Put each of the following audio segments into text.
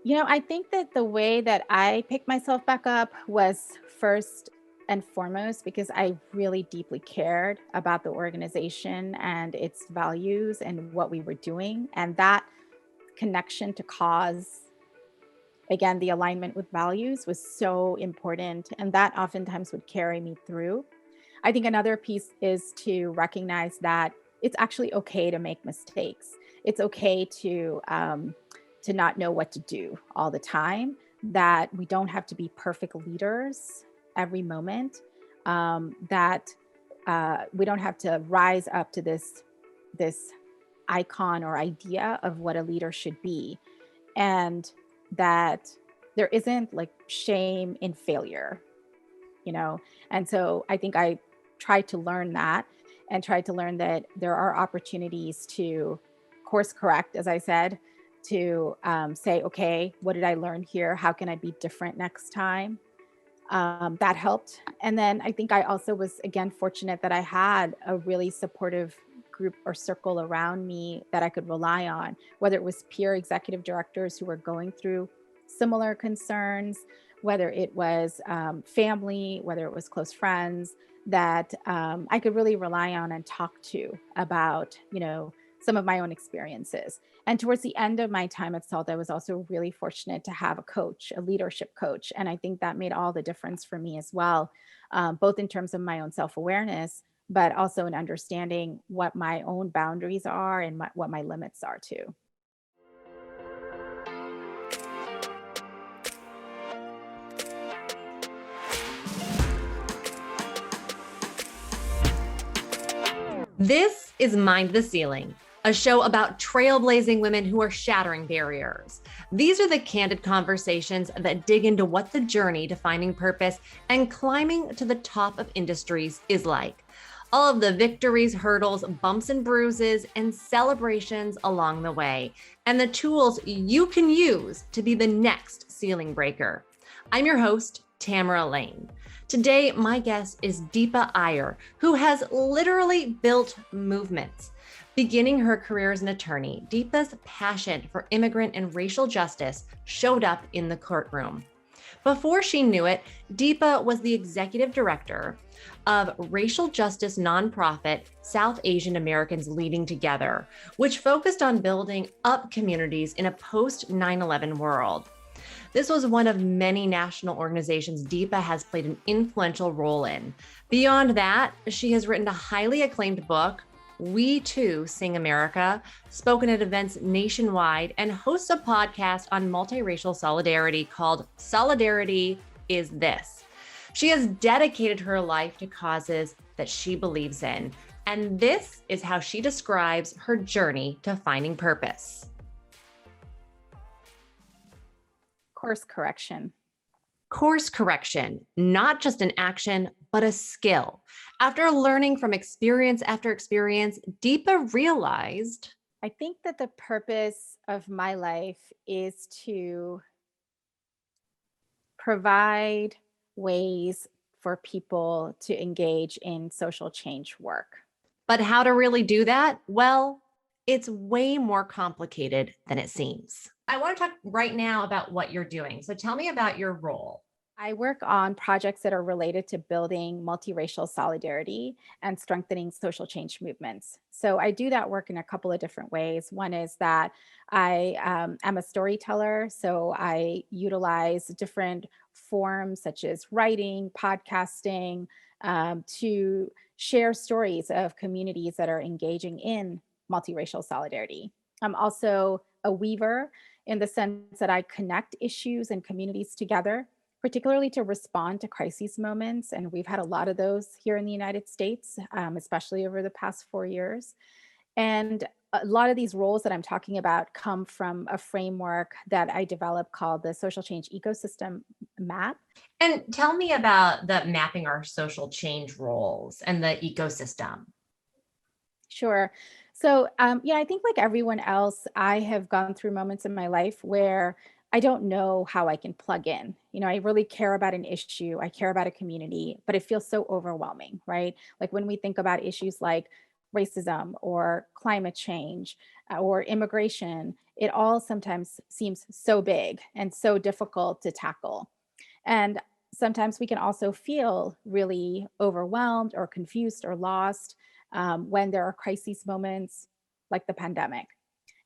I think that the way that I picked myself back up was first and foremost because I really deeply cared about the organization and its values and what we were doing. And that connection to cause, again, the alignment with values was so important. And that oftentimes would carry me through. I think another piece is to recognize that it's actually okay to make mistakes. It's okay to not know what to do all the time. That we don't have to be perfect leaders every moment. That we don't have to rise up to this icon or idea of what a leader should be, and that there isn't like shame in failure, you know? And so I think I tried to learn that and tried to learn that there are opportunities to course correct, as I said, to say, okay, what did I learn here? How can I be different next time? That helped. And then I think I also was, again, fortunate that I had a really supportive group or circle around me that I could rely on, whether it was peer executive directors who were going through similar concerns, whether it was family, whether it was close friends that I could really rely on and talk to about, some of my own experiences. And towards the end of my time at SALT, I was also really fortunate to have a coach, a leadership coach. And I think that made all the difference for me as well, both in terms of my own self awareness, but also in understanding what my own boundaries are and what my limits are too. This is Mind the Ceiling, a show about trailblazing women who are shattering barriers. These are the candid conversations that dig into what the journey to finding purpose and climbing to the top of industries is like. All of the victories, hurdles, bumps and bruises, and celebrations along the way, and the tools you can use to be the next ceiling breaker. I'm your host, Tamara Lane. Today, my guest is Deepa Iyer, who has literally built movements. Beginning her career as an attorney, Deepa's passion for immigrant and racial justice showed up in the courtroom. Before she knew it, Deepa was the executive director of racial justice nonprofit South Asian Americans Leading Together, which focused on building up communities in a post 9/11 world. This was one of many national organizations Deepa has played an influential role in. Beyond that, she has written a highly acclaimed book, We Too Sing America, spoken at events nationwide, and hosts a podcast on multiracial solidarity called Solidarity Is This. She has dedicated her life to causes that she believes in, and this is how she describes her journey to finding purpose. Course correction. Course correction, not just an action, but a skill. After learning from experience after experience, Deepa realized, I think that the purpose of my life is to provide ways for people to engage in social change work. but how to really do that? Well, it's way more complicated than it seems. I want to talk right now about what you're doing. So tell me about your role. I work on projects that are related to building multiracial solidarity and strengthening social change movements. So I do that work in a couple of different ways. One is that I am a storyteller, so I utilize different forms such as writing, podcasting, to share stories of communities that are engaging in multiracial solidarity. I'm also a weaver in the sense that I connect issues and communities together, particularly to respond to crises moments. And we've had a lot of those here in the United States, especially over the past 4 years. And a lot of these roles that I'm talking about come from a framework that I developed called the Social Change Ecosystem Map. And tell me about the mapping our social change roles and the ecosystem. Sure. So, I think like everyone else, I have gone through moments in my life where I don't know how I can plug in. I really care about an issue, I care about a community, but it feels so overwhelming, right? Like when we think about issues like racism or climate change or immigration, it all sometimes seems so big and so difficult to tackle. And sometimes we can also feel really overwhelmed or confused or lost when there are crisis moments like the pandemic.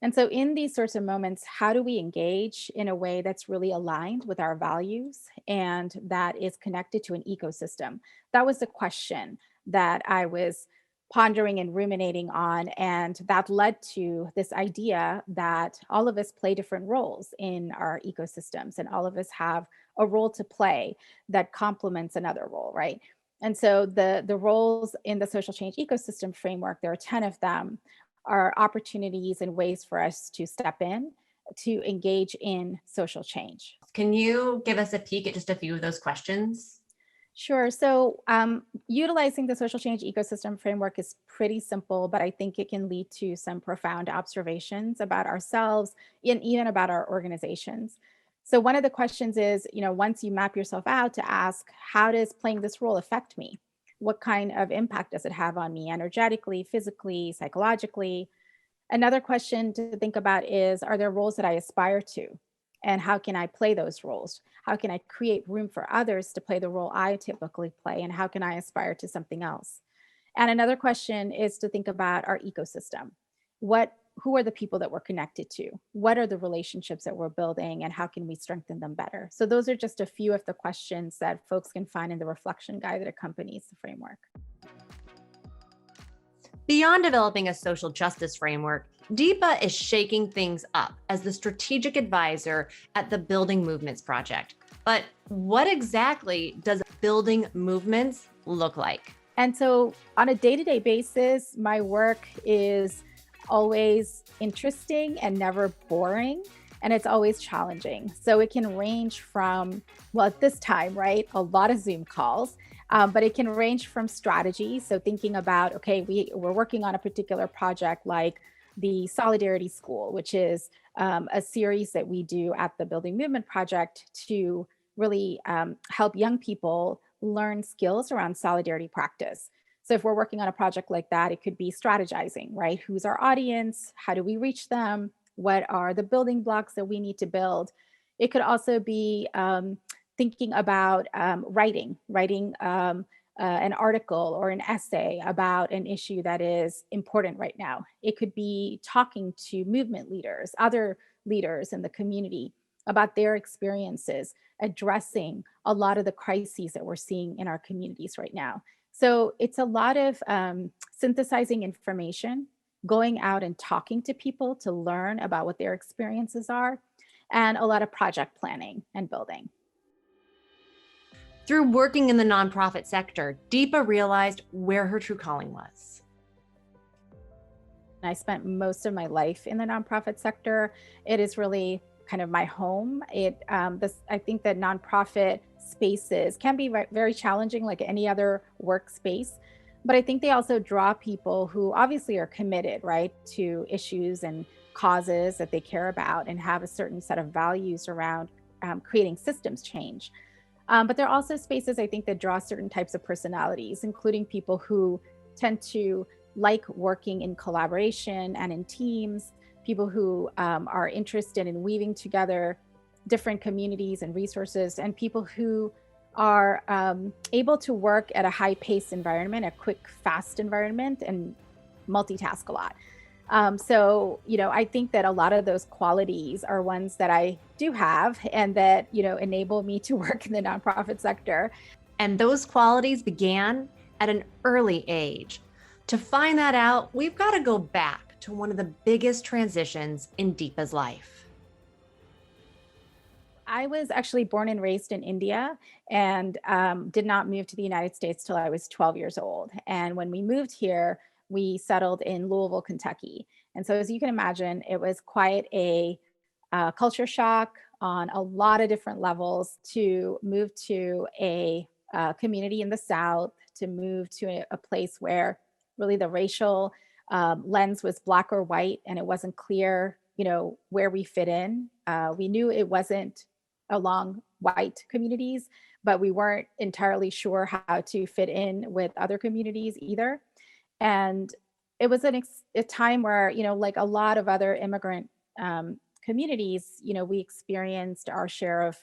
And so, in these sorts of moments, how do we engage in a way that's really aligned with our values and that is connected to an ecosystem? That was the question that I was pondering and ruminating on. And that led to this idea that all of us play different roles in our ecosystems, and all of us have a role to play that complements another role, right? And so the roles in the social change ecosystem framework, there are 10 of them, are opportunities and ways for us to step in to engage in social change. Can you give us a peek at just a few of those questions? Sure. So, utilizing the social change ecosystem framework is pretty simple, but I think it can lead to some profound observations about ourselves and even about our organizations. So, one of the questions is, once you map yourself out, to ask, how does playing this role affect me? What kind of impact does it have on me energetically, physically, psychologically? Another question to think about is, are there roles that I aspire to? And how can I play those roles? How can I create room for others to play the role I typically play? And how can I aspire to something else? And another question is to think about our ecosystem. Who are the people that we're connected to? What are the relationships that we're building, and how can we strengthen them better? So those are just a few of the questions that folks can find in the reflection guide that accompanies the framework. Beyond developing a social justice framework, Deepa is shaking things up as the strategic advisor at the Building Movements Project. But what exactly does building movements look like? And so, on a day to day basis, my work is always interesting and never boring. And it's always challenging. So, it can range from, well, at this time, right, a lot of Zoom calls. But it can range from strategy. So thinking about, okay, we're working on a particular project like the Solidarity School, which is a series that we do at the Building Movement Project to really help young people learn skills around solidarity practice. So if we're working on a project like that, it could be strategizing, right? Who's our audience? How do we reach them? What are the building blocks that we need to build? It could also be thinking about writing an article or an essay about an issue that is important right now. It could be talking to movement leaders, other leaders in the community about their experiences, addressing a lot of the crises that we're seeing in our communities right now. So it's a lot of synthesizing information, going out and talking to people to learn about what their experiences are, and a lot of project planning and building. Through working in the nonprofit sector, Deepa realized where her true calling was. I spent most of my life in the nonprofit sector. It is really kind of my home. I think that nonprofit spaces can be very challenging, like any other workspace, but I think they also draw people who obviously are committed, right, to issues and causes that they care about and have a certain set of values around creating systems change. But there are also spaces, I think, that draw certain types of personalities, including people who tend to like working in collaboration and in teams, people who are interested in weaving together different communities and resources, and people who are able to work at a high-paced environment, a quick, fast environment, and multitask a lot. I think that a lot of those qualities are ones that I do have and that, enable me to work in the nonprofit sector. And those qualities began at an early age. To find that out, we've got to go back to one of the biggest transitions in Deepa's life. I was actually born and raised in India and did not move to the United States till I was 12 years old. And when we moved here, we settled in Louisville, Kentucky. And so, as you can imagine, it was quite a culture shock on a lot of different levels to move to a community in the South, to move to a place where really the racial lens was black or white, and it wasn't clear, where we fit in. We knew it wasn't along white communities, but we weren't entirely sure how to fit in with other communities either. And it was a time where, like a lot of other immigrant communities, we experienced our share of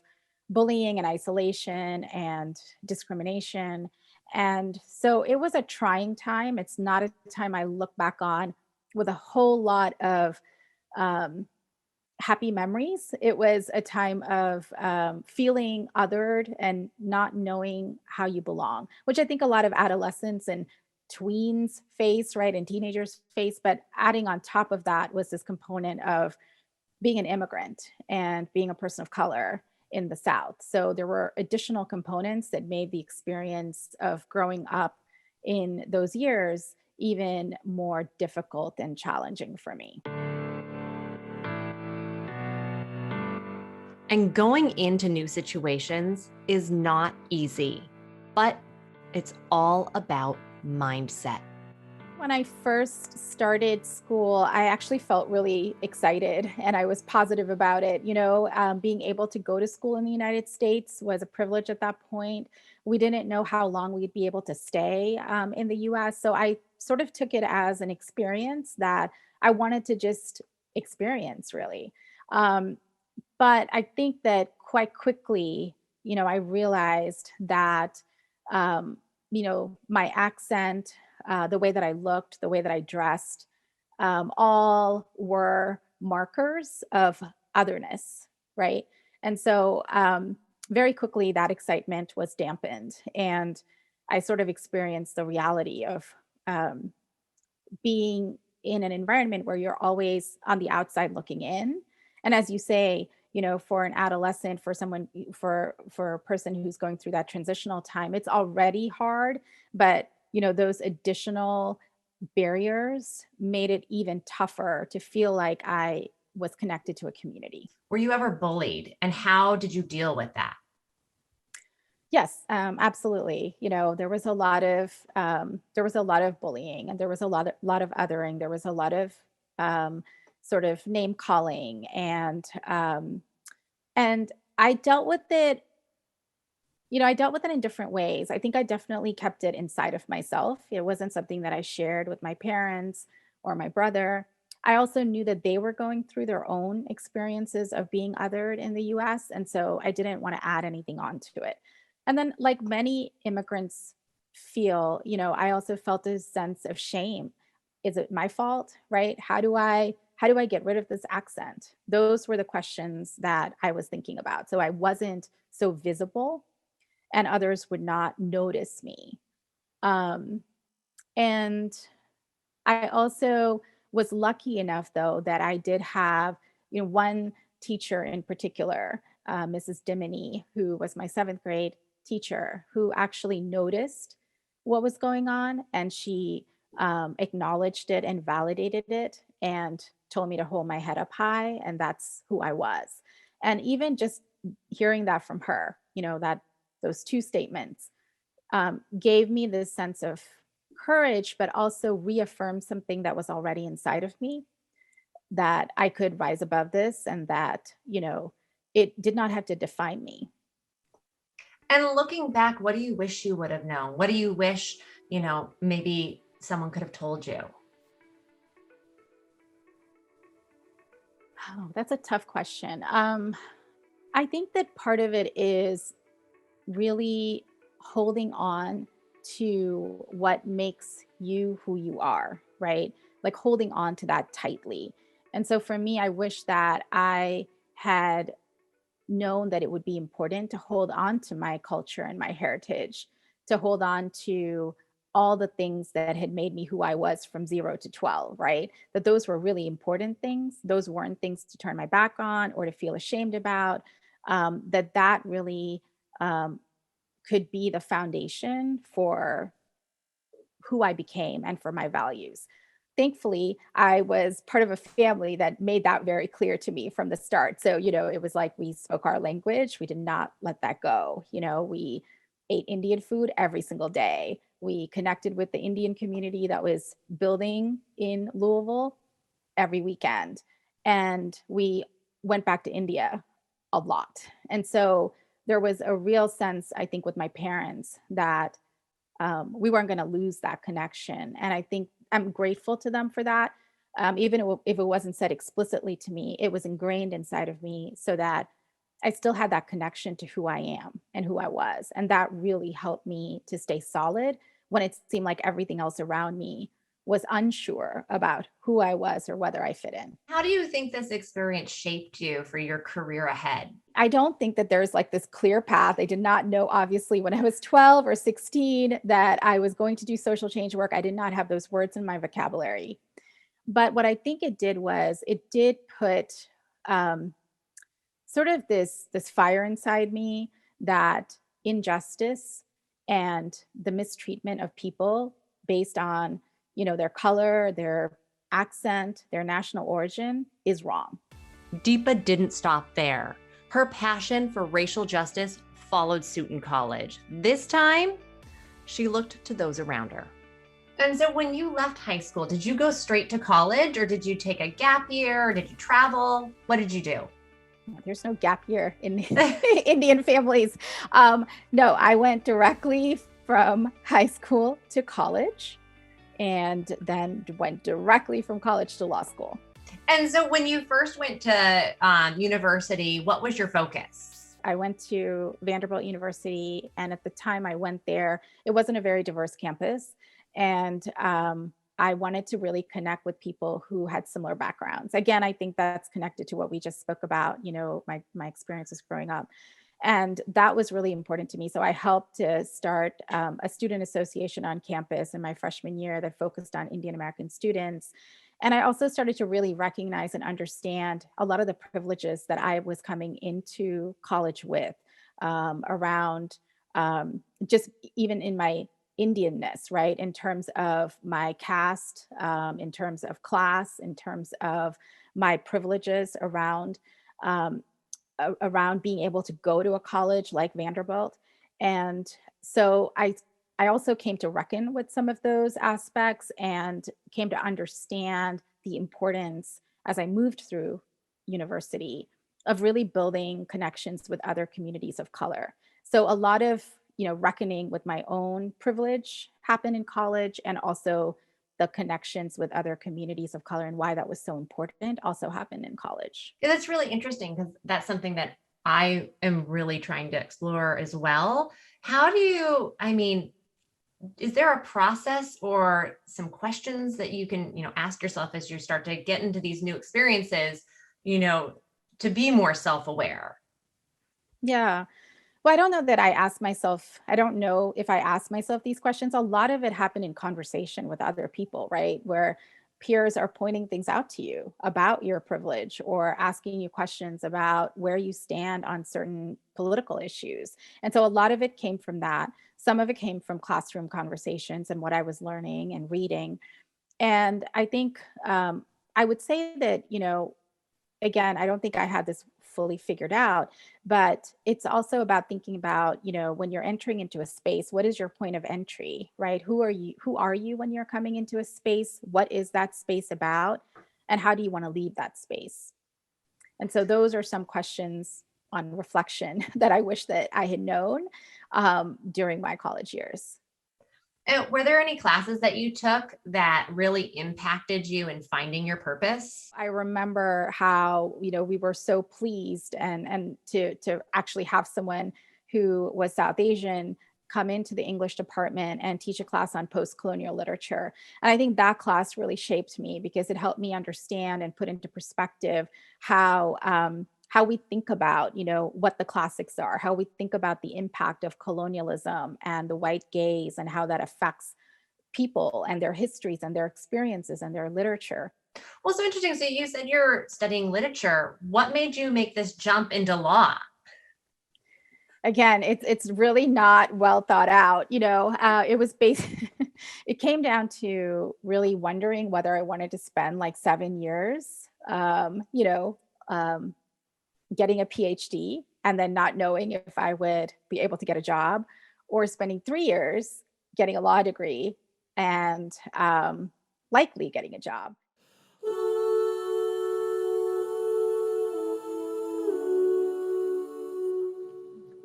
bullying and isolation and discrimination. And so it was a trying time. It's not a time I look back on with a whole lot of um, happy memories. It was a time of feeling othered and not knowing how you belong, which I think a lot of adolescents and tweens face, right, and teenagers face. But adding on top of that was this component of being an immigrant and being a person of color in the South. So there were additional components that made the experience of growing up in those years even more difficult and challenging for me. And going into new situations is not easy, but it's all about mindset. When I first started school, I actually felt really excited and I was positive about it. Being able to go to school in the United States was a privilege at that point. We didn't know how long we'd be able to stay in the US. So I sort of took it as an experience that I wanted to just experience, really. Um, but I think that quite quickly, I realized that, my accent, the way that I looked, the way that I dressed, all were markers of otherness, right? And so very quickly, that excitement was dampened. And I sort of experienced the reality of um, being in an environment where you're always on the outside looking in. And as you say, for an adolescent, for someone, for a person who's going through that transitional time, it's already hard. But those additional barriers made it even tougher to feel like I was connected to a community. Were you ever bullied, and how did you deal with that? Yes, absolutely. There was a lot of bullying, and there was a lot of othering. There was a lot of um, sort of name calling, and I dealt with it. I dealt with it in different ways. I think I definitely kept it inside of myself. It wasn't something that I shared with my parents or my brother. I also knew that they were going through their own experiences of being othered in the US. And so I didn't want to add anything onto it. And then, like many immigrants feel, I also felt a sense of shame. Is it my fault? Right? How do I get rid of this accent? Those were the questions that I was thinking about. So I wasn't so visible and others would not notice me. Um, and I also was lucky enough, though, that I did have, one teacher in particular, Mrs. Dimony, who was my seventh grade teacher, who actually noticed what was going on, and she acknowledged it and validated it, and told me to hold my head up high, and that's who I was. And even just hearing that from her, that those two statements gave me this sense of courage, but also reaffirmed something that was already inside of me, that I could rise above this and that, it did not have to define me. And looking back, what do you wish you would have known? What do you wish, maybe someone could have told you? Oh, that's a tough question. I think that part of it is really holding on to what makes you who you are, right? Like holding on to that tightly. And so for me, I wish that I had known that it would be important to hold on to my culture and my heritage, to hold on to all the things that had made me who I was from 0 to 12, right? That those were really important things. Those weren't things to turn my back on or to feel ashamed about. That really um, could be the foundation for who I became and for my values. Thankfully, I was part of a family that made that very clear to me from the start. So, it was like we spoke our language. We did not let that go. We ate Indian food every single day. We connected with the Indian community that was building in Louisville every weekend. And we went back to India a lot. And so there was a real sense, I think, with my parents that we weren't going to lose that connection. And I think I'm grateful to them for that. Even if it wasn't said explicitly to me, it was ingrained inside of me so that I still had that connection to who I am and who I was. And that really helped me to stay solid when it seemed like everything else around me was unsure about who I was or whether I fit in. How do you think this experience shaped you for your career ahead? I don't think that there's like this clear path. I did not know, obviously, when I was 12 or 16 that I was going to do social change work. I did not have those words in my vocabulary. But what I think it did was it did put um, sort of this fire inside me that injustice and the mistreatment of people based on, their color, their accent, their national origin is wrong. Deepa didn't stop there. Her passion for racial justice followed suit in college. This time, she looked to those around her. And so when you left high school, did you go straight to college or did you take a gap year? Or did you travel? What did you do? There's no gap year in Indian families. No, I went directly from high school to college and then went directly from college to law school. And so when you first went to university, what was your focus? I went to Vanderbilt University, and at the time I went there, it wasn't a very diverse campus. And I wanted to really connect with people who had similar backgrounds. Again, I think that's connected to what we just spoke about, my experiences growing up. And that was really important to me. So I helped to start a student association on campus in my freshman year that focused on Indian American students. And I also started to really recognize and understand a lot of the privileges that I was coming into college with around just even in my Indianness, right? In terms of my caste, in terms of class, in terms of my privileges um, around being able to go to a college like Vanderbilt. And so I also came to reckon with some of those aspects and came to understand the importance as I moved through university of really building connections with other communities of color. So a lot of, reckoning with my own privilege happened in college, and also the connections with other communities of color and why that was so important also happened in college. Yeah, that's really interesting because that's something that I am really trying to explore as well. How do you, is there a process or some questions that you can, ask yourself as you start to get into these new experiences, to be more self-aware? Yeah. Well, I don't know if I ask myself these questions. A lot of it happened in conversation with other people, right? Where peers are pointing things out to you about your privilege or asking you questions about where you stand on certain political issues. And so a lot of it came from that. Some of it came from classroom conversations and what I was learning and reading. And I think I would say that, again, I don't think I had this fully figured out, but it's also about thinking about, when you're entering into a space, what is your point of entry, right? Who are you when you're coming into a space? What is that space about? And how do you want to leave that space? And so those are some questions on reflection that I wish that I had known during my college years. And were there any classes that you took that really impacted you in finding your purpose? I remember how, we were so pleased and to actually have someone who was South Asian come into the English department and teach a class on post-colonial literature. And I think that class really shaped me because it helped me understand and put into perspective how we think about, what the classics are, how we think about the impact of colonialism and the white gaze and how that affects people and their histories and their experiences and their literature. Well, so interesting. So you said you're studying literature. What made you make this jump into law? Again, it's really not well thought out. It was based. It came down to really wondering whether I wanted to spend like 7 years, getting a PhD and then not knowing if I would be able to get a job, or spending 3 years getting a law degree and likely getting a job.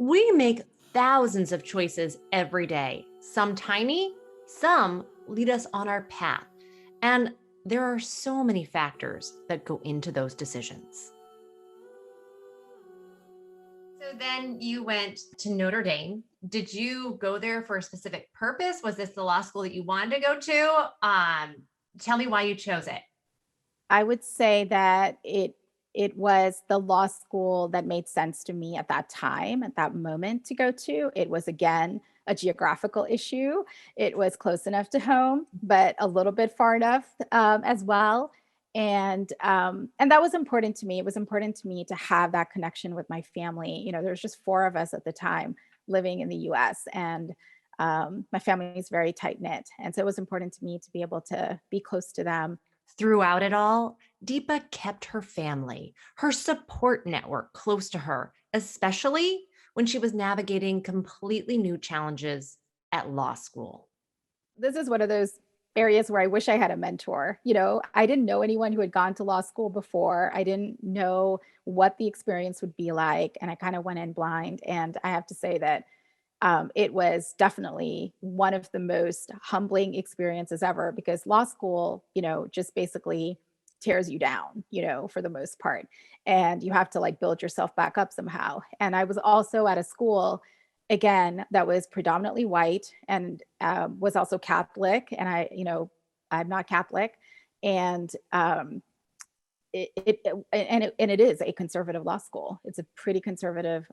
We make thousands of choices every day, some tiny, some lead us on our path. And there are so many factors that go into those decisions. So then you went to Notre Dame. Did you go there for a specific purpose? Was this the law school that you wanted to go to? Tell me why you chose it. I would say that it was the law school that made sense to me at that time, at that moment to go to. It was again a geographical issue. It was close enough to home, but a little bit far enough as well. And that was important to me. It was important to me to have that connection with my family. You know, there's just four of us at the time living in the U.S. and my family is very tight knit, and so it was important to me to be able to be close to them. Throughout it all, Deepa kept her family, her support network close to her, especially when she was navigating completely new challenges at law school. This is one of those areas where I wish I had a mentor. You know, I didn't know anyone who had gone to law school before. I didn't know what the experience would be like. And I kind of went in blind. And I have to say that it was definitely one of the most humbling experiences ever because law school, you know, just basically tears you down, you know, for the most part. And you have to like build yourself back up somehow. And I was also at a school, again, that was predominantly white and was also Catholic. And you know, I'm not Catholic. And and it is a conservative law school. It's a pretty conservative,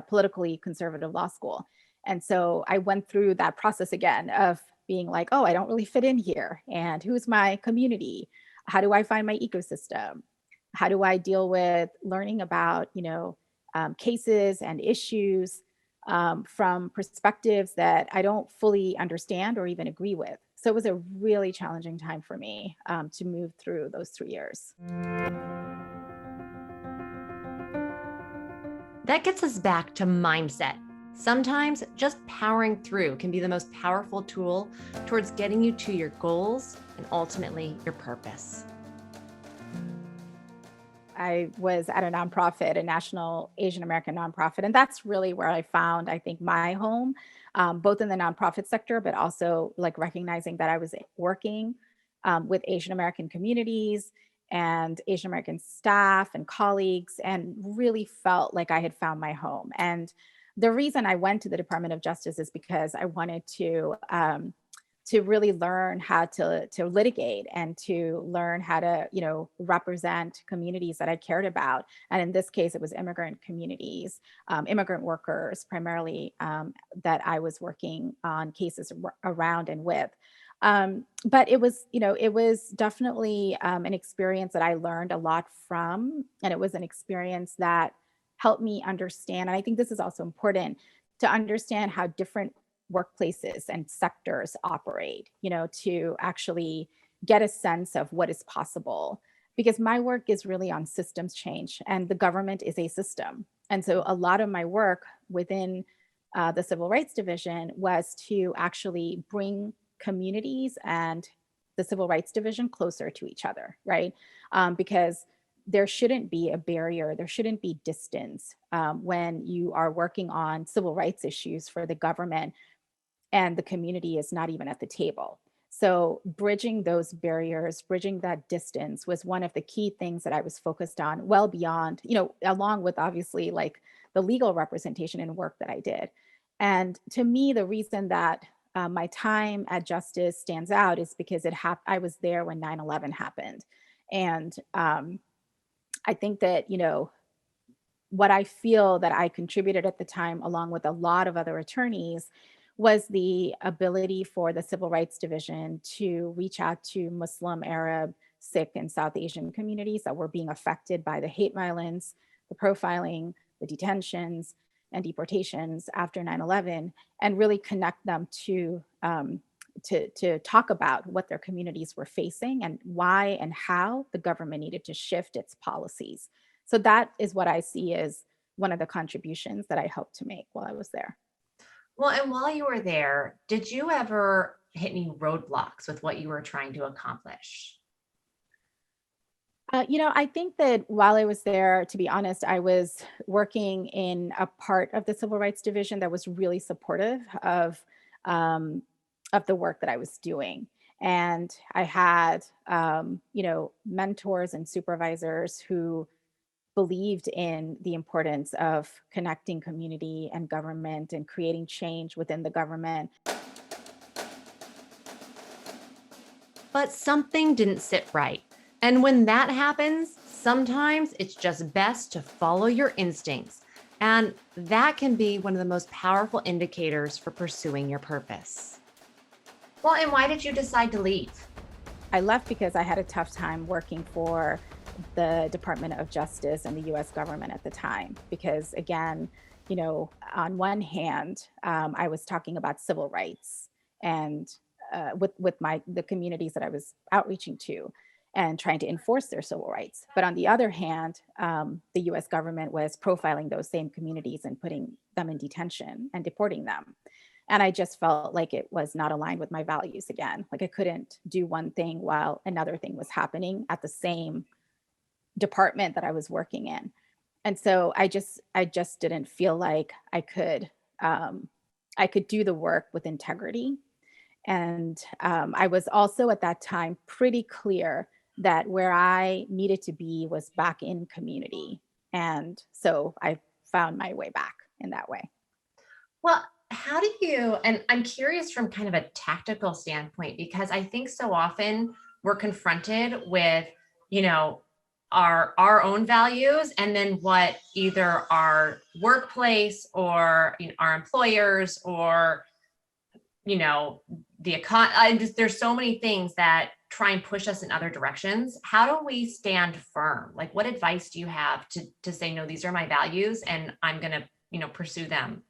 politically conservative law school. And so I went through that process again of being like, oh, I don't really fit in here. And who's my community? How do I find my ecosystem? How do I deal with learning about, you know, cases and issues from perspectives that I don't fully understand or even agree with? So it was a really challenging time for me to move through those 3 years. That gets us back to mindset. Sometimes just powering through can be the most powerful tool towards getting you to your goals and ultimately your purpose. I was at a nonprofit, a national Asian American nonprofit, and that's really where I found, I think, my home, both in the nonprofit sector, but also like recognizing that I was working with Asian American communities and Asian American staff and colleagues, and really felt like I had found my home. And the reason I went to the Department of Justice is because I wanted to really learn how to litigate and to learn how to, you know, represent communities that I cared about. And in this case, it was immigrant communities, immigrant workers primarily, that I was working on cases around and with. But it was, you know, it was definitely an experience that I learned a lot from, and it was an experience that helped me understand. And I think this is also important to understand how different workplaces and sectors operate, you know, to actually get a sense of what is possible. Because my work is really on systems change, and the government is a system. And so a lot of my work within the Civil Rights Division was to actually bring communities and the Civil Rights Division closer to each other, right? Because there shouldn't be a barrier, there shouldn't be distance when you are working on civil rights issues for the government and the community is not even at the table. So, bridging those barriers, bridging that distance was one of the key things that I was focused on, well beyond, you know, along with obviously like the legal representation and work that I did. And to me, the reason that my time at Justice stands out is because I was there when 9/11 happened. And I think that, you know, what I feel that I contributed at the time, along with a lot of other attorneys, was the ability for the Civil Rights Division to reach out to Muslim, Arab, Sikh, and South Asian communities that were being affected by the hate violence, the profiling, the detentions, and deportations after 9/11, and really connect them to talk about what their communities were facing and why and how the government needed to shift its policies. So that is what I see as one of the contributions that I helped to make while I was there. Well, and while you were there, did you ever hit any roadblocks with what you were trying to accomplish? You know, I think that while I was there, to be honest, I was working in a part of the Civil Rights Division that was really supportive um, of the work that I was doing. And I had, mentors and supervisors who believed in the importance of connecting community and government and creating change within the government. But something didn't sit right. And when that happens, sometimes it's just best to follow your instincts. And that can be one of the most powerful indicators for pursuing your purpose. Well, and why did you decide to leave? I left because I had a tough time working for the Department of Justice and the US government at the time. Because again, on one hand, I was talking about civil rights and with the communities that I was outreaching to and trying to enforce their civil rights. But on the other hand, the US government was profiling those same communities and putting them in detention and deporting them. And I just felt like it was not aligned with my values again. Like I couldn't do one thing while another thing was happening at the same department that I was working in. And so I just didn't feel like I could do the work with integrity. And I was also at that time pretty clear that where I needed to be was back in community. And so I found my way back in that way. Well, how do you, and I'm curious from kind of a tactical standpoint, because I think so often we're confronted with, you know, our own values and then what either our workplace or our employers or the there's so many things that try and push us in other directions. How do we stand firm? Like, what advice do you have to say, no, these are my values and I'm going to, pursue them?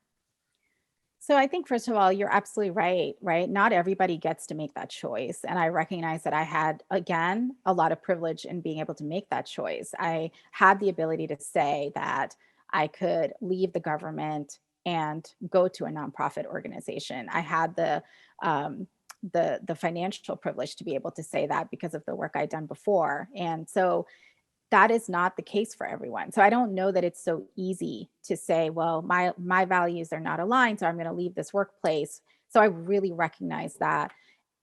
So I think first of all, you're absolutely right, right? Not everybody gets to make that choice. And I recognize that I had, again, a lot of privilege in being able to make that choice. I had the ability to say that I could leave the government and go to a nonprofit organization. I had the financial privilege to be able to say that because of the work I'd done before. And so that is not the case for everyone. So I don't know that it's so easy to say, well, my values are not aligned, so I'm going to leave this workplace. So I really recognize that.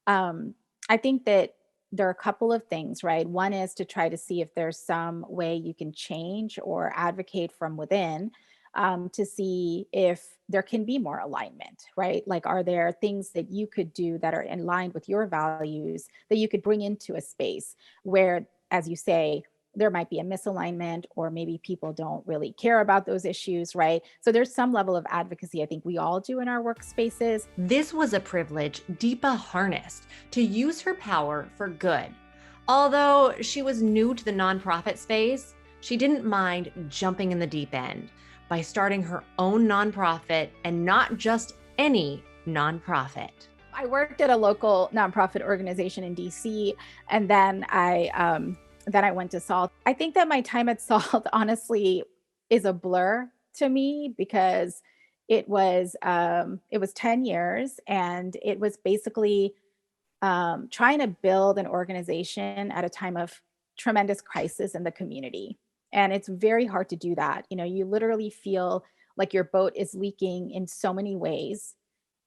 I think that there are a couple of things, right? One is to try to see if there's some way you can change or advocate from within, to see if there can be more alignment, right? Like, are there things that you could do that are in line with your values that you could bring into a space where, as you say, there might be a misalignment or maybe people don't really care about those issues, right? So there's some level of advocacy I think we all do in our workspaces. This was a privilege Deepa harnessed to use her power for good. Although she was new to the nonprofit space, she didn't mind jumping in the deep end by starting her own nonprofit, and not just any nonprofit. I worked at a local nonprofit organization in DC, and then I went to SALT. I think that my time at SALT honestly is a blur to me because it was 10 years and it was basically trying to build an organization at a time of tremendous crisis in the community. And it's very hard to do that. You literally feel like your boat is leaking in so many ways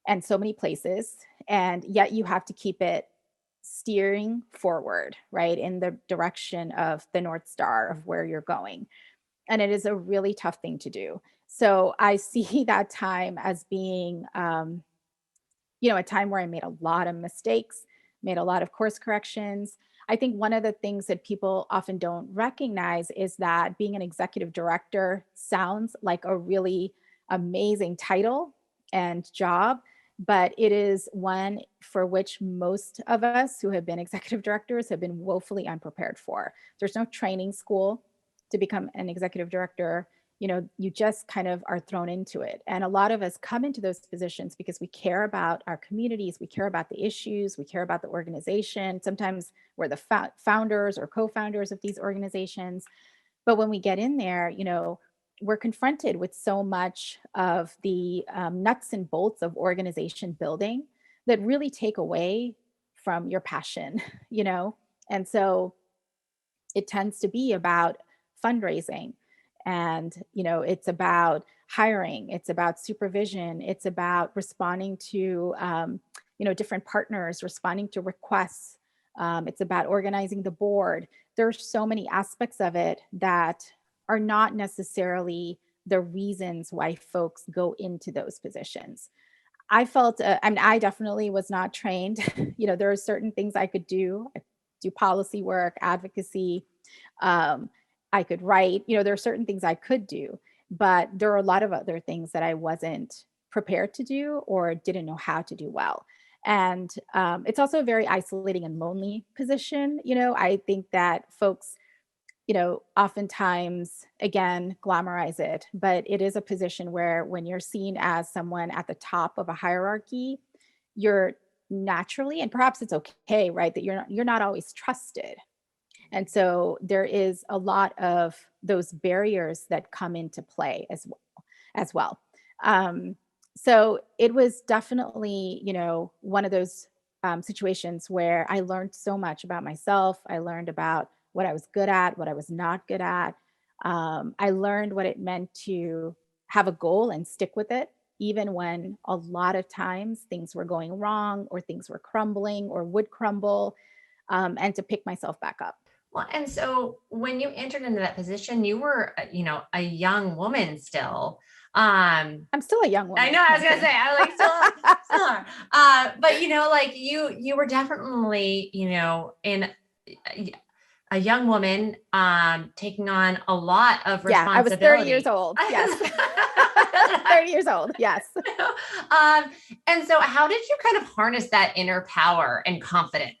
and so many places, and yet you have to keep it steering forward, right, in the direction of the North Star of where you're going. And it is a really tough thing to do. So I see that time as being, a time where I made a lot of mistakes, made a lot of course corrections. I think one of the things that people often don't recognize is that being an executive director sounds like a really amazing title and job, but it is one for which most of us who have been executive directors have been woefully unprepared for. There's no training school to become an executive director. You just kind of are thrown into it. And a lot of us come into those positions because we care about our communities, we care about the issues, we care about the organization. Sometimes we're the founders or co-founders of these organizations. But when we get in there, we're confronted with so much of the nuts and bolts of organization building that really take away from your passion, And so it tends to be about fundraising, and it's about hiring, it's about supervision, it's about responding to different partners, responding to requests. It's about organizing the board. There's so many aspects of it that are not necessarily the reasons why folks go into those positions. I felt, I mean, I definitely was not trained. There are certain things I could do. I do policy work, advocacy. Um, I could write. There are certain things I could do, but there are a lot of other things that I wasn't prepared to do or didn't know how to do well. And it's also a very isolating and lonely position. I think that folks oftentimes, again, glamorize it, but it is a position where when you're seen as someone at the top of a hierarchy, you're naturally, and perhaps it's okay, right, that you're not always trusted. And so there is a lot of those barriers that come into play as well. Um, so it was definitely, one of those situations where I learned so much about myself. I learned about what I was good at, what I was not good at. I learned what it meant to have a goal and stick with it, even when a lot of times things were going wrong or things were crumbling or would crumble, and to pick myself back up. Well, and so when you entered into that position, you were, a young woman still. I'm still a young I woman. know, I No, was I'm gonna kidding. say, I like still are. But like you were definitely, in a young woman, taking on a lot of Yeah, I was 30 years responsibility. old. Yes. 30 years old. Yes. um, and so how did you kind of harness that inner power and confidence?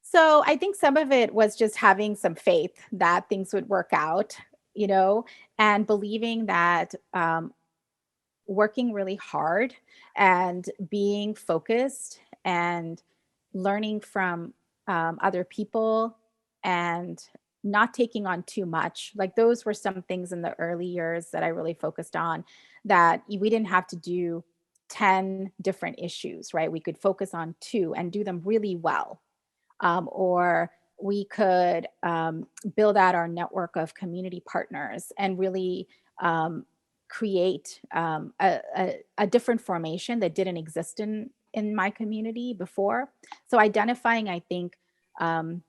So I think some of it was just having some faith that things would work out, you know, and believing that working really hard and being focused and learning from other people and not taking on too much. Like those were some things in the early years that I really focused on, that we didn't have to do 10 different issues, right? We could focus on two and do them really well. Or we could build out our network of community partners and really create a different formation that didn't exist in my community before. So I think, um,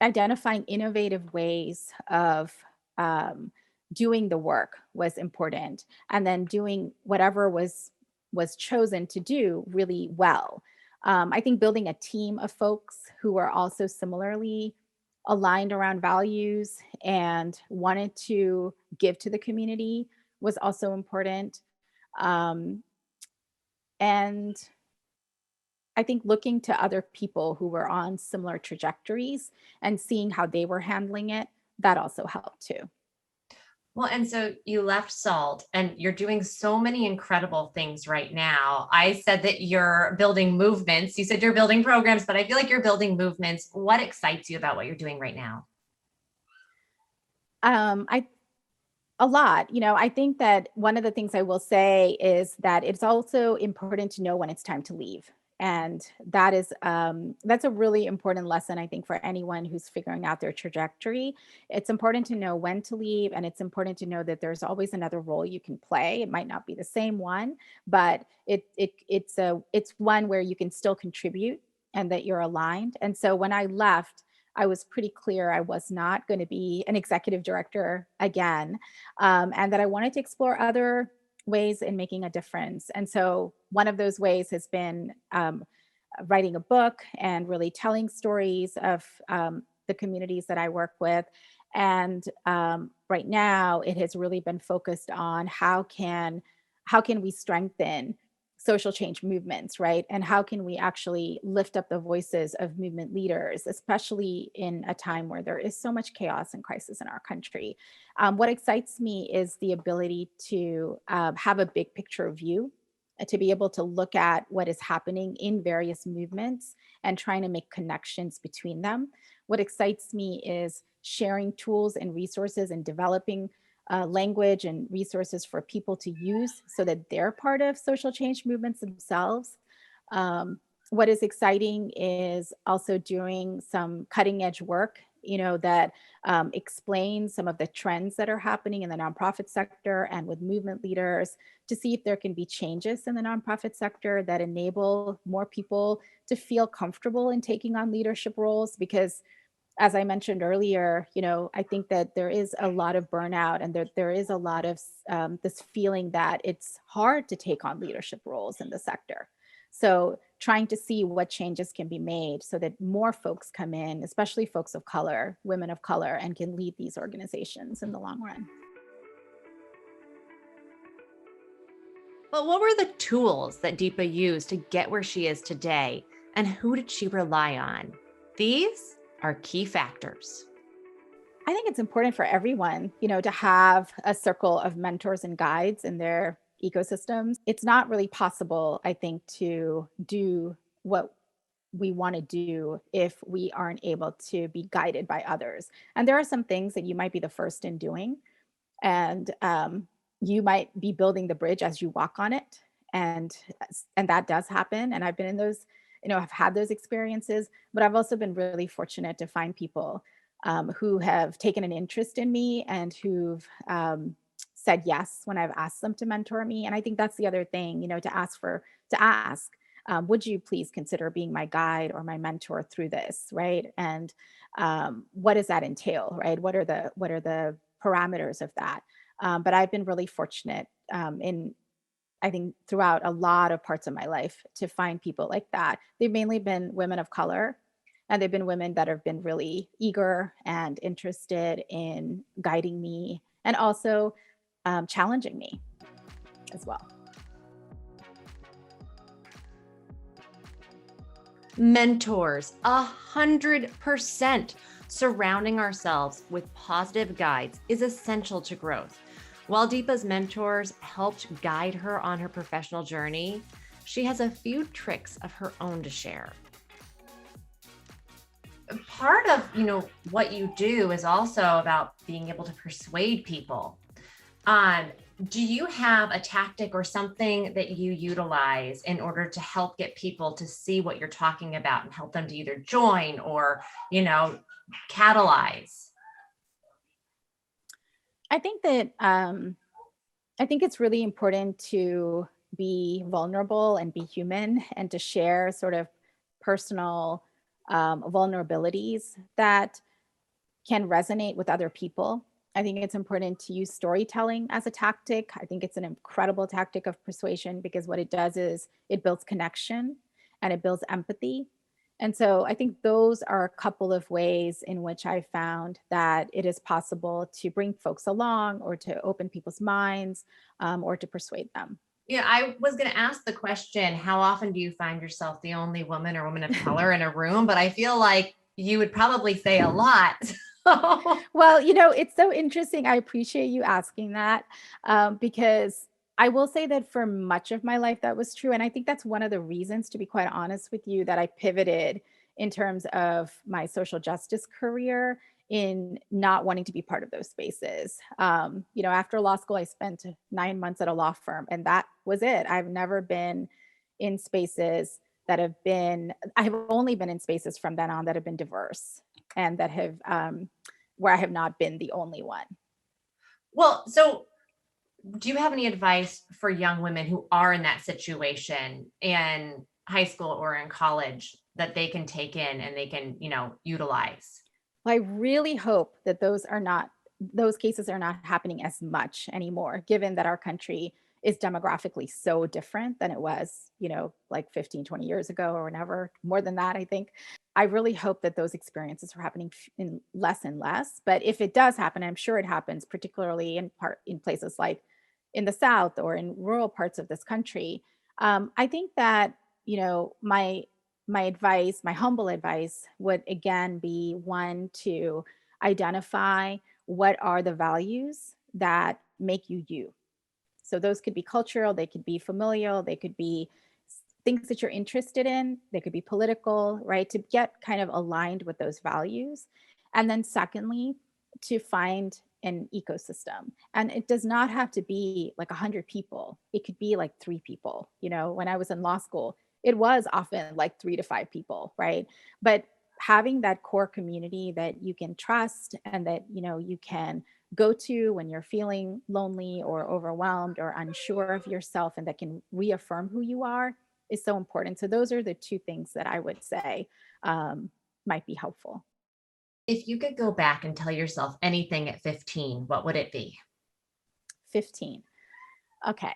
identifying innovative ways of um, doing the work was important, and then doing whatever was chosen to do really well. I think building a team of folks who are also similarly aligned around values and wanted to give to the community was also important. Um, and I think looking to other people who were on similar trajectories and seeing how they were handling it, that also helped too. Well, and so you left Salt and you're doing so many incredible things right now. I said that you're building movements. You said you're building programs, but I feel like you're building movements. What excites you about what you're doing right now? I A lot. I think that one of the things I will say is that it's also important to know when it's time to leave. And that's a really important lesson, I think, for anyone who's figuring out their trajectory. It's important to know when to leave, and it's important to know that there's always another role you can play. It might not be the same one, but it's one where you can still contribute and that you're aligned. And so when I left, I was pretty clear I was not going to be an executive director again, and that I wanted to explore other ways in making a difference. And so one of those ways has been writing a book and really telling stories of the communities that I work with. And right now, it has really been focused on how can we strengthen social change movements, right? And how can we actually lift up the voices of movement leaders, especially in a time where there is so much chaos and crisis in our country. What excites me is the ability to have a big picture view, to be able to look at what is happening in various movements and trying to make connections between them. What excites me is sharing tools and resources and developing language and resources for people to use so that they're part of social change movements themselves. What is exciting is also doing some cutting edge work that explains some of the trends that are happening in the nonprofit sector and with movement leaders to see if there can be changes in the nonprofit sector that enable more people to feel comfortable in taking on leadership roles. Because as I mentioned earlier, I think that there is a lot of burnout and there is a lot of this feeling that it's hard to take on leadership roles in the sector. So trying to see what changes can be made so that more folks come in, especially folks of color, women of color, and can lead these organizations in the long run. But what were the tools that Deepa used to get where she is today? And who did she rely on? These are key factors. I think it's important for everyone, to have a circle of mentors and guides in their ecosystems. It's not really possible, I think, to do what we want to do if we aren't able to be guided by others. And there are some things that you might be the first in doing, and you might be building the bridge as you walk on it, and that does happen. And I've been in those, I've had those experiences, but I've also been really fortunate to find people who have taken an interest in me and who've said yes when I've asked them to mentor me. And I think that's the other thing, to ask, would you please consider being my guide or my mentor through this, right? And what does that entail, right? What are the parameters of that? But I've been really fortunate in I think throughout a lot of parts of my life to find people like that. They've mainly been women of color, and they've been women that have been really eager and interested in guiding me and also challenging me as well. Mentors, 100%. Surrounding ourselves with positive guides is essential to growth. While Deepa's mentors helped guide her on her professional journey, she has a few tricks of her own to share. Part of, what you do is also about being able to persuade people. Do you have a tactic or something that you utilize in order to help get people to see what you're talking about and help them to either join or, catalyze? I think that I think it's really important to be vulnerable and be human and to share sort of personal vulnerabilities that can resonate with other people. I think it's important to use storytelling as a tactic. I think it's an incredible tactic of persuasion because what it does is it builds connection and it builds empathy. And so I think those are a couple of ways in which I found that it is possible to bring folks along or to open people's minds or to persuade them. Yeah, I was going to ask the question, how often do you find yourself the only woman or woman of color in a room? But I feel like you would probably say a lot. Well, it's so interesting. I appreciate you asking that because I will say that for much of my life, that was true. And I think that's one of the reasons, to be quite honest with you, that I pivoted in terms of my social justice career in not wanting to be part of those spaces. After law school, I spent 9 months at a law firm, and that was it. I've never been in spaces I have only been in spaces from then on that have been diverse and that have where I have not been the only one. Well, so do you have any advice for young women who are in that situation in high school or in college that they can take in and they can, utilize? Well, I really hope that those cases are not happening as much anymore, given that our country is demographically so different than it was, like 15, 20 years ago or whenever, more than that, I think. I really hope that those experiences are happening in less and less. But if it does happen, I'm sure it happens, particularly in places like in the South or in rural parts of this country. I think that, my advice, my humble advice would again be one to identify what are the values that make you you. So those could be cultural, they could be familial, they could be things that you're interested in, they could be political, right? To get kind of aligned with those values. And then secondly, to find an ecosystem. And it does not have to be like 100 people. It could be like 3 people. When I was in law school, it was often like 3 to 5 people, right? But having that core community that you can trust and that, you can go to when you're feeling lonely or overwhelmed or unsure of yourself, and that can reaffirm who you are, is so important. So those are the two things that I would say might be helpful. If you could go back and tell yourself anything at 15, what would it be? 15. Okay.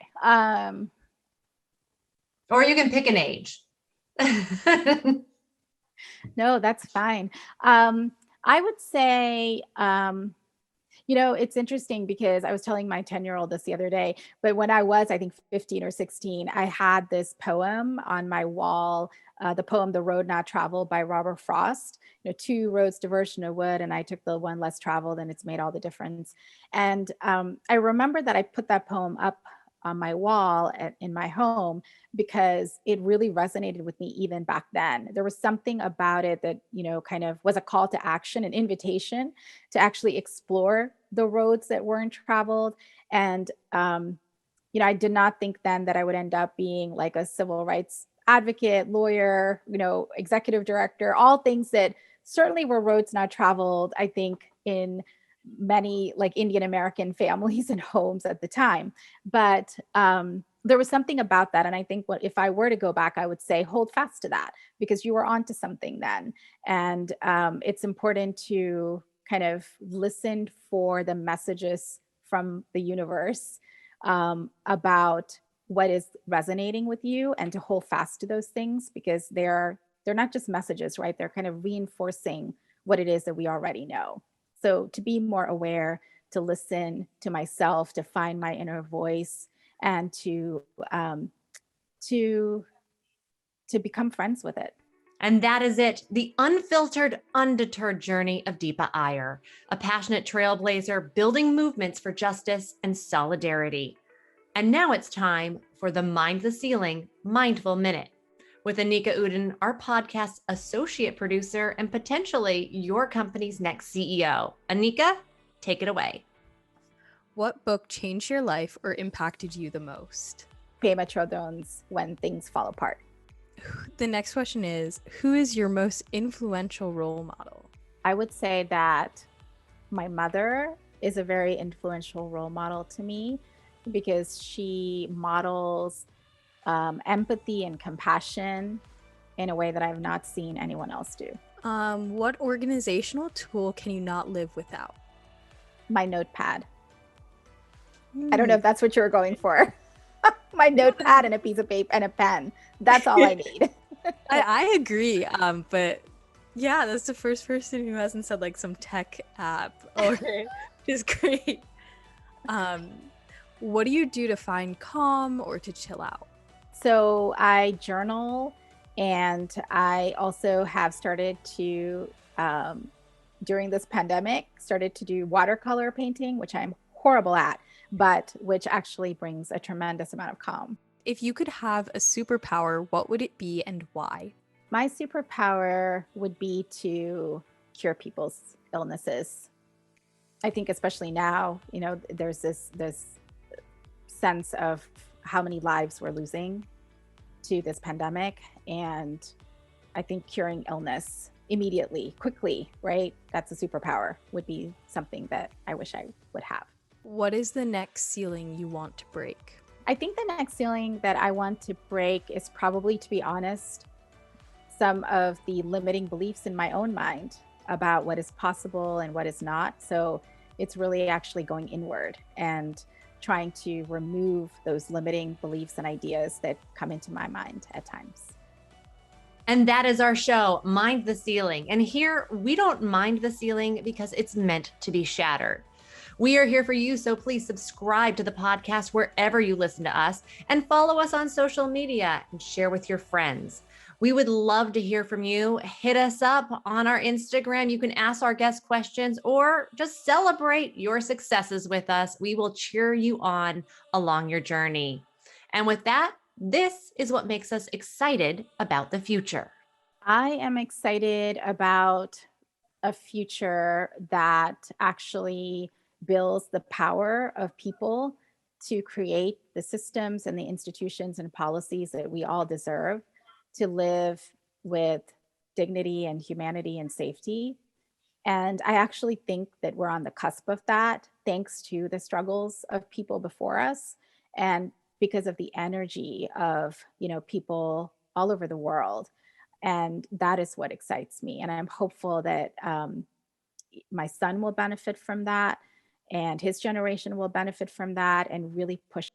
Or you can pick an age. No, that's fine. I would say, it's interesting because I was telling my 10-year-old this the other day, but when I was, I think, 15 or 16, I had this poem on my wall, the poem The Road Not Traveled by Robert Frost. Two roads diverge in a wood, and I took the one less traveled, and it's made all the difference. And I remember that I put that poem up on my wall in my home because it really resonated with me even back then. There was something about it that, kind of was a call to action, an invitation to actually explore the roads that weren't traveled. And, I did not think then that I would end up being like a civil rights advocate, lawyer, executive director, all things that certainly were roads not traveled, I think, in many like Indian American families and homes at the time. But there was something about that. And I think if I were to go back, I would say hold fast to that, because you were onto something then. And it's important to kind of listen for the messages from the universe about what is resonating with you, and to hold fast to those things, because they're not just messages, right? They're kind of reinforcing what it is that we already know. So to be more aware, to listen to myself, to find my inner voice, and to become friends with it. And that is it, the unfiltered, undeterred journey of Deepa Iyer, a passionate trailblazer building movements for justice and solidarity. And now it's time for the Mind the Ceiling Mindful Minute with Anika Uden, our podcast's associate producer and potentially your company's next CEO. Anika, take it away. What book changed your life or impacted you the most? Game of Thrones, When Things Fall Apart. The next question is, who is your most influential role model? I would say that my mother is a very influential role model to me, because she models empathy and compassion in a way that I've not seen anyone else do. What organizational tool can you not live without? My notepad. I don't know if that's what you were going for. My notepad and a piece of paper and a pen. That's all I need. I agree. But yeah, that's the first person who hasn't said like some tech app, or is great. What do you do to find calm or to chill out? So I journal, and I also have started to, during this pandemic, started to do watercolor painting, which I'm horrible at, but which actually brings a tremendous amount of calm. If you could have a superpower, what would it be and why? My superpower would be to cure people's illnesses. I think especially now, there's this sense of how many lives we're losing to this pandemic. And I think curing illness immediately, quickly, right? That's a superpower, would be something that I wish I would have. What is the next ceiling you want to break? I think the next ceiling that I want to break is probably, to be honest, some of the limiting beliefs in my own mind about what is possible and what is not. So it's really actually going inward and trying to remove those limiting beliefs and ideas that come into my mind at times. And that is our show, Mind the Ceiling. And here we don't mind the ceiling because it's meant to be shattered. We are here for you, so please subscribe to the podcast wherever you listen to us, and follow us on social media and share with your friends. We would love to hear from you. Hit us up on our Instagram. You can ask our guest questions or just celebrate your successes with us. We will cheer you on along your journey. And with that, this is what makes us excited about the future. I am excited about a future that actually builds the power of people to create the systems and the institutions and policies that we all deserve to live with dignity and humanity and safety. And I actually think that we're on the cusp of that, thanks to the struggles of people before us, and because of the energy of, people all over the world. And that is what excites me. And I'm hopeful that my son will benefit from that, and his generation will benefit from that, and really push